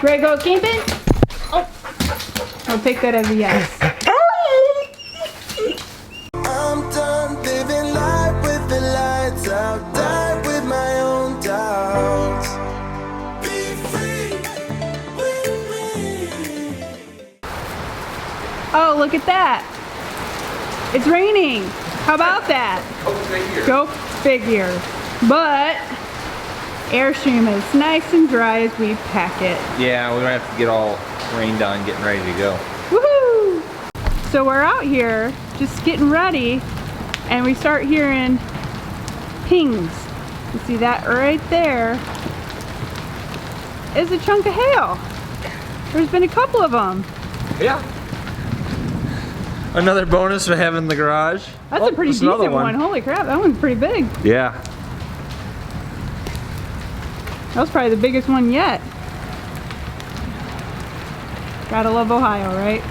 Ready to go camping? Oh. I'll take that as a yes. I'm done living life with the lights out, die with my own doubts. Be free with me. Oh, look at that. It's raining. How about that? Go figure. But Airstream is nice and dry as we pack it. Yeah, we don't have to get all rained on getting ready to go. Woohoo! So we're out here just getting ready and we start hearing pings. You see that right there is a chunk of hail. There's been a couple of them. Yeah. Another bonus we have in the garage. That's a pretty decent one. Holy crap, that one's pretty big. Yeah. That was probably the biggest one yet. Gotta love Ohio, right?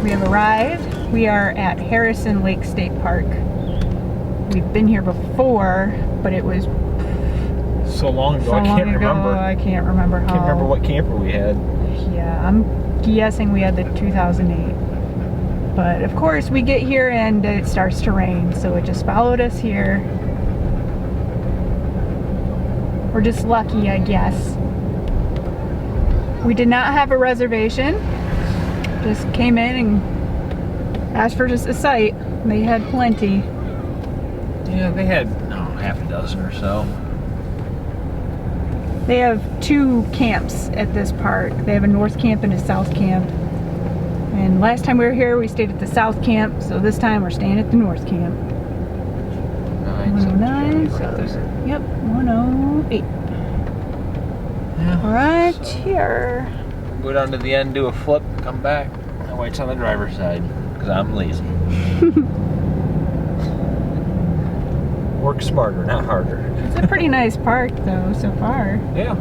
We have arrived. We are at Harrison Lake State Park. We've been here before, but it was So long ago, so I can't long ago, remember. I can't remember how. I can't remember what camper we had. Yeah, I'm guessing we had the 2008. But of course, we get here and it starts to rain, so it just followed us here. We're just lucky, I guess. We did not have a reservation. Just came in and asked for just a site. They had plenty. Yeah, they had, half a dozen or so. They have two camps at this park. They have a north camp and a south camp. And last time we were here, we stayed at the south camp. So this time we're staying at the north camp. 109. Yep, 108. Yeah. Right here. Go down to the end, do a flip, come back. That way it's on the driver's side, because I'm lazy. Work smarter, not harder. It's a pretty nice park though, so far. Yeah.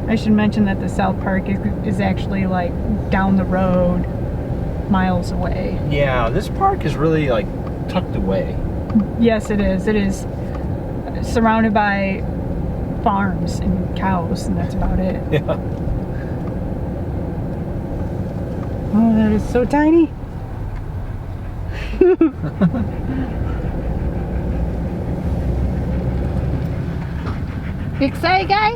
I should mention that the South Park is actually like down the road, miles away. Yeah, this park is really like tucked away. Yes, it is. It is surrounded by farms and cows, and that's about it. Yeah. Oh, that is so tiny. Excited, guy?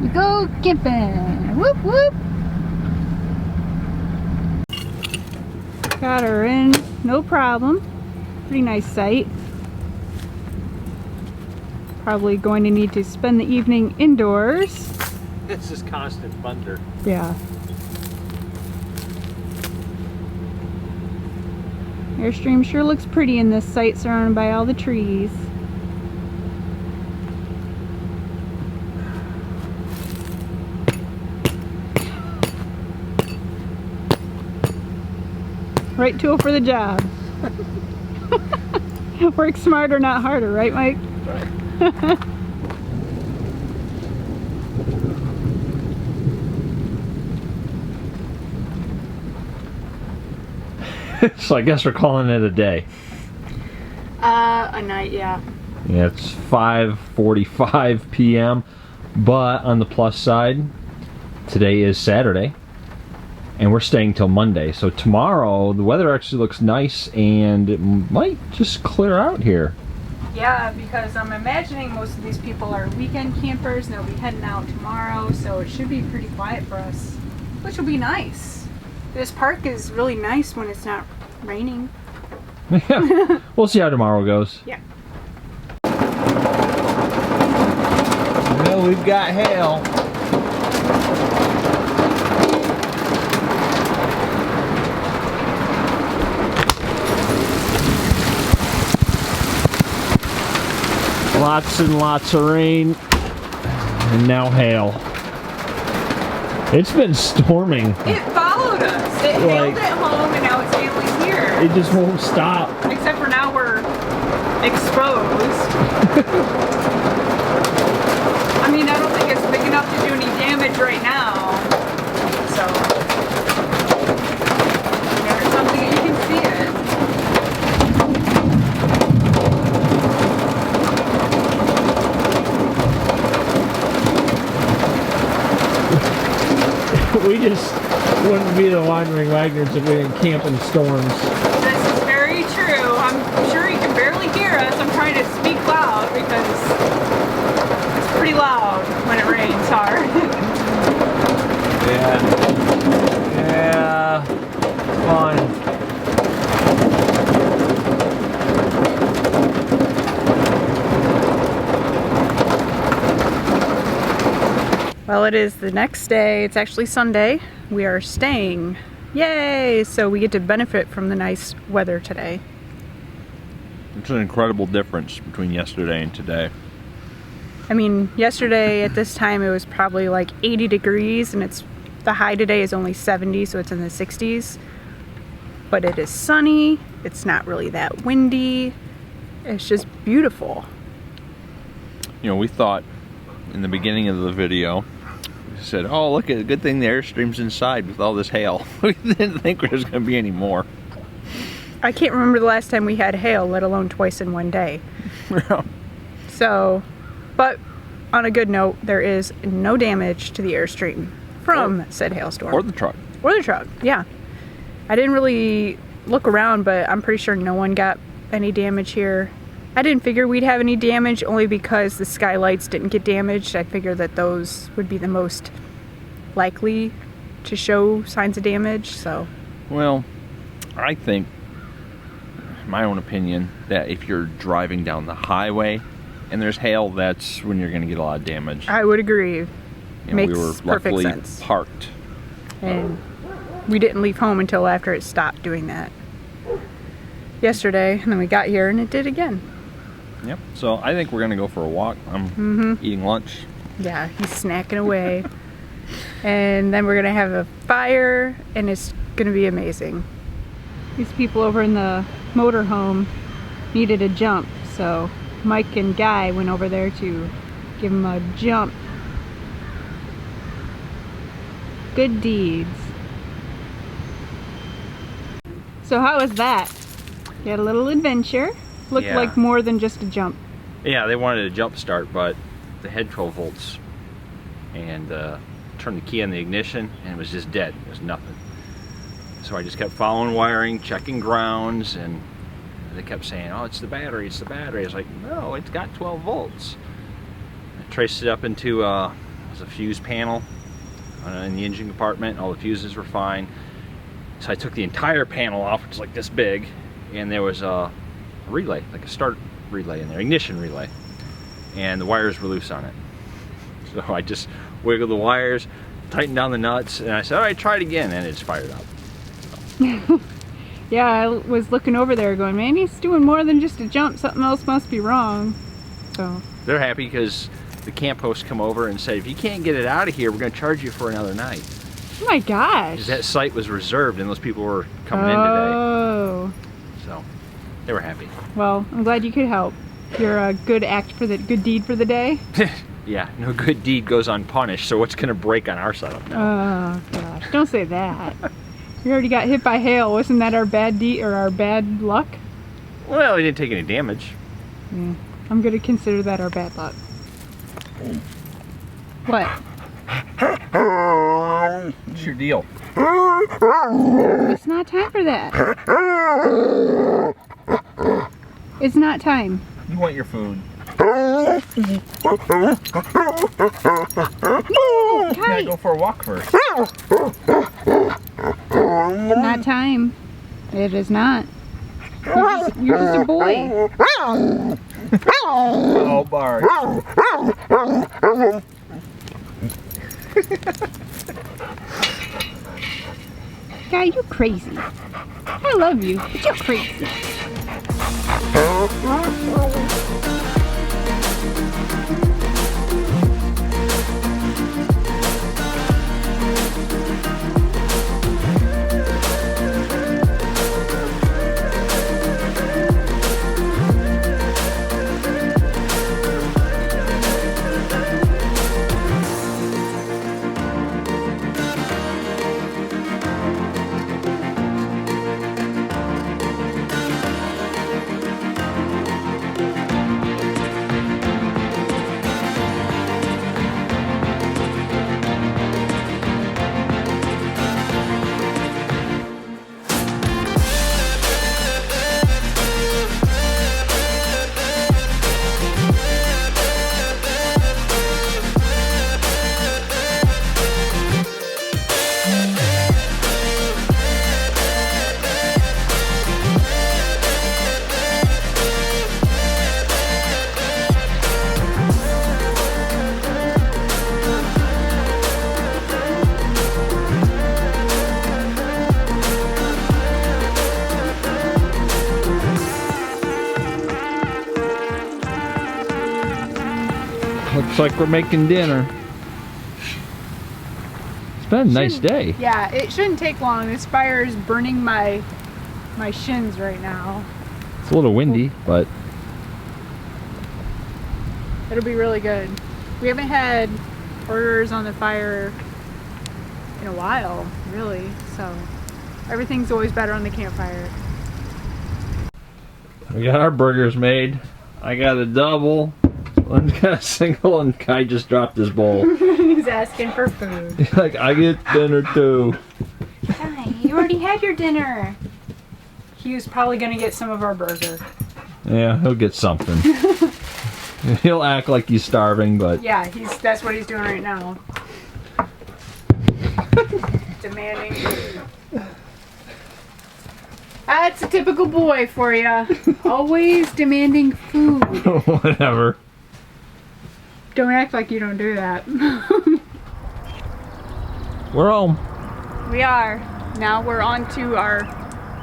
You go camping. Whoop whoop. Got her in, no problem. Pretty nice site. Probably going to need to spend the evening indoors. This is constant thunder. Yeah. Airstream sure looks pretty in this site surrounded by all the trees. Right tool for the job. Work smarter, not harder, right, Mike? Right. So I guess we're calling it a day. A night, yeah. Yeah, it's 5:45 p.m. But on the plus side, today is Saturday, and we're staying till Monday. So tomorrow, the weather actually looks nice, and it might just clear out here. Yeah, because I'm imagining most of these people are weekend campers and they'll be heading out tomorrow, so it should be pretty quiet for us, which will be nice. This park is really nice when it's not raining. Yeah, we'll see how tomorrow goes. Yeah. Well, we've got hail. Lots and lots of rain. And now hail. It's been storming. It followed us. It hailed at home and now it's hailing here. It just won't stop. Except for now we're exposed. I mean, I don't think it's big enough to do any damage right now. So, there's something that you can see it. We just wouldn't be the Wandering Wagners if we didn't camp in storms. This is very true. I'm sure you can barely hear us. I'm trying to speak loud because it's pretty loud when it rains hard. Yeah. Yeah. Fun. Well, it is the next day. It's actually Sunday. We are staying. Yay! So we get to benefit from the nice weather today. It's an incredible difference between yesterday and today. I mean, yesterday at this time it was probably like 80 degrees and the high today is only 70, so it's in the 60s. But it is sunny. It's not really that windy. It's just beautiful. You know, we thought in the beginning of the video, we said, oh, look at the good thing the Airstream's inside with all this hail. We didn't think there was going to be any more. I can't remember the last time we had hail, let alone twice in one day. So, but on a good note, there is no damage to the Airstream from said hailstorm. Or the truck. Or the truck, yeah. I didn't really look around, but I'm pretty sure no one got any damage here. I didn't figure we'd have any damage only because the skylights didn't get damaged. I figured that those would be the most likely to show signs of damage, so. Well, I think, in my own opinion, that if you're driving down the highway and there's hail, that's when you're going to get a lot of damage. I would agree. And Makes we were perfect luckily sense. parked. And we didn't leave home until after it stopped doing that yesterday, and then we got here and it did again. Yep. So I think we're gonna go for a walk. I'm eating lunch. Yeah, he's snacking away. And then we're gonna have a fire and it's gonna be amazing. These people over in the motorhome needed a jump, so Mike and Guy went over there to give him a jump. Good deeds. So how was that? You had a little adventure. Looked Yeah. like more than just a jump. Yeah, they wanted a jump start, but they had 12 volts. And turned the key on the ignition and it was just dead. It was nothing. So I just kept following wiring, checking grounds, and they kept saying, oh, it's the battery, it's the battery. I was like, no, it's got 12 volts. I traced it up into it was a fuse panel in the engine compartment. All the fuses were fine. So I took the entire panel off, which is like this big, and there was a relay, like a start relay in there, ignition relay, and the wires were loose on it. So I just wiggled the wires, tightened down the nuts, and I said, all right, try it again, and it just fired up. So. Yeah, I was looking over there going, man, he's doing more than just a jump. Something else must be wrong. So They're happy because the camp hosts come over and say, if you can't get it out of here, we're going to charge you for another night. oh my gosh. Because that site was reserved and those people were coming in Oh. today. So they were happy. Well, I'm glad you could help. You're a good good deed for the day. Yeah, no good deed goes unpunished, so what's going to break on our setup now? Oh gosh, don't say that. We already got hit by hail. Wasn't that our bad deed or our bad luck? Well, we didn't take any damage. Yeah, I'm gonna consider that our bad luck. What? What's your deal? It's not time for that. It's not time. You want your food. No, You gotta Kai. go for a walk first. Not time. It is not. You're just a boy. Oh, Bart. Guy, you're crazy. I love you, but you're crazy. Looks like we're making dinner. It's been a nice day. Yeah, it shouldn't take long. This fire is burning my shins right now. It's a little windy, but It'll be really good. We haven't had orders on the fire in a while, really, so everything's always better on the campfire. we got our burgers made. I got a double. One's got a single, and Kai just dropped his bowl. He's asking for food. Like, I get dinner too. Hi, you already had your dinner. He was probably gonna get some of our burger. Yeah, he'll get something. He'll act like he's starving, but Yeah, that's what he's doing right now. Demanding food. That's a typical boy for you. Always demanding food. whatever. Don't act like you don't do that. We're home. We are. Now we're on to our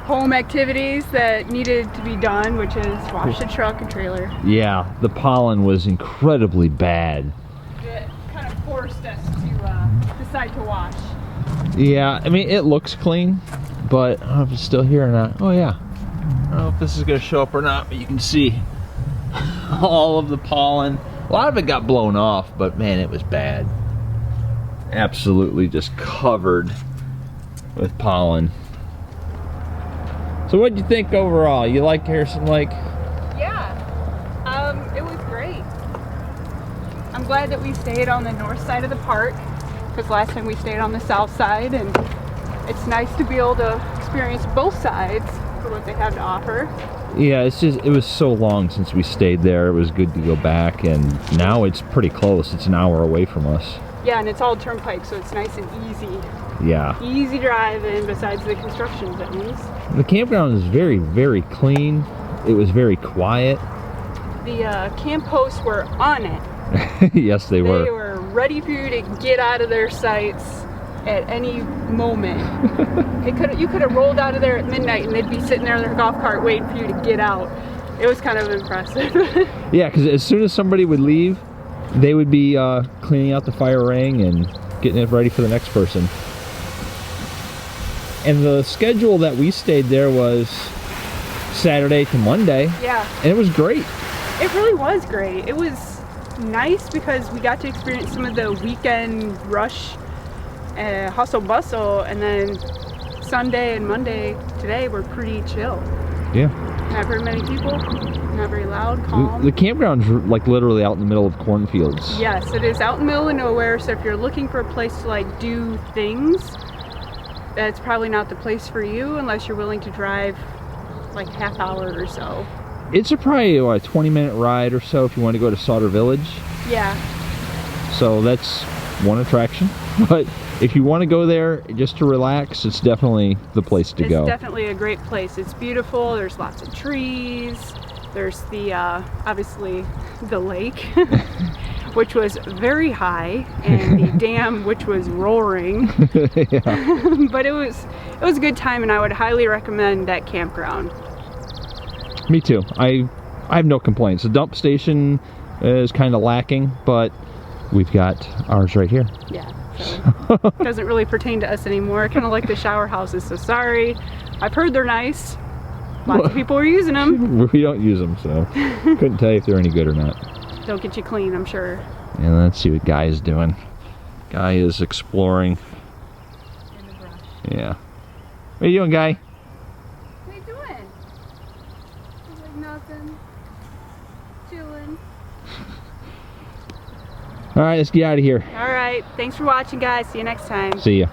home activities that needed to be done, which is wash the truck and trailer. Yeah, the pollen was incredibly bad. It kind of forced us to decide to wash. Yeah, I mean, it looks clean, but I don't know if it's still here or not. Oh, yeah. I don't know if this is going to show up or not, but you can see all of the pollen. A lot of it got blown off, but man, it was bad. Absolutely just covered with pollen. So what'd you think overall? You like Harrison Lake? Yeah, it was great. I'm glad that we stayed on the north side of the park, because last time we stayed on the south side, and it's nice to be able to experience both sides for what they have to offer. Yeah, it was so long since we stayed there. It was good to go back, and now it's pretty close. It's an hour away from us. Yeah, and it's all turnpike, so it's nice and easy. Yeah. Easy driving besides the construction zones. The campground is very, very clean. It was very quiet. The camp hosts were on it. Yes, they were. They were ready for you to get out of their sights at any moment. You could have rolled out of there at midnight and they'd be sitting there in their golf cart waiting for you to get out. It was kind of impressive. Yeah, because as soon as somebody would leave, they would be cleaning out the fire ring and getting it ready for the next person. And the schedule that we stayed there was Saturday to Monday. Yeah. And it was great. It really was great. It was nice because we got to experience some of the weekend rush, hustle bustle, and then Sunday and Monday today were pretty chill. Yeah. Not very many people, not very loud, calm. The campground's like literally out in the middle of cornfields. Yes, it is out in the middle of nowhere, so if you're looking for a place to like do things, that's probably not the place for you unless you're willing to drive like half hour or so. It's probably a 20-minute ride or so if you want to go to Sauter Village. Yeah. So that's one attraction. But if you want to go there just to relax, it's definitely the place to go. It's definitely a great place. It's beautiful. There's lots of trees. There's the, obviously, the lake, which was very high, and the dam, which was roaring. Yeah. But it was a good time, and I would highly recommend that campground. Me too. I have no complaints. The dump station is kind of lacking, but we've got ours right here. Yeah. So doesn't really pertain to us anymore. Kind of like the shower houses, so sorry. I've heard they're nice. Lots of people are using them. We don't use them, so couldn't tell you if they're any good or not. They'll get you clean, I'm sure. And let's see what Guy is doing. Guy is exploring. In the brush. Yeah. What are you doing, Guy? What are you doing? Like nothing. Chilling. All right, let's get out of here. All right. Thanks for watching, guys. See you next time. See ya.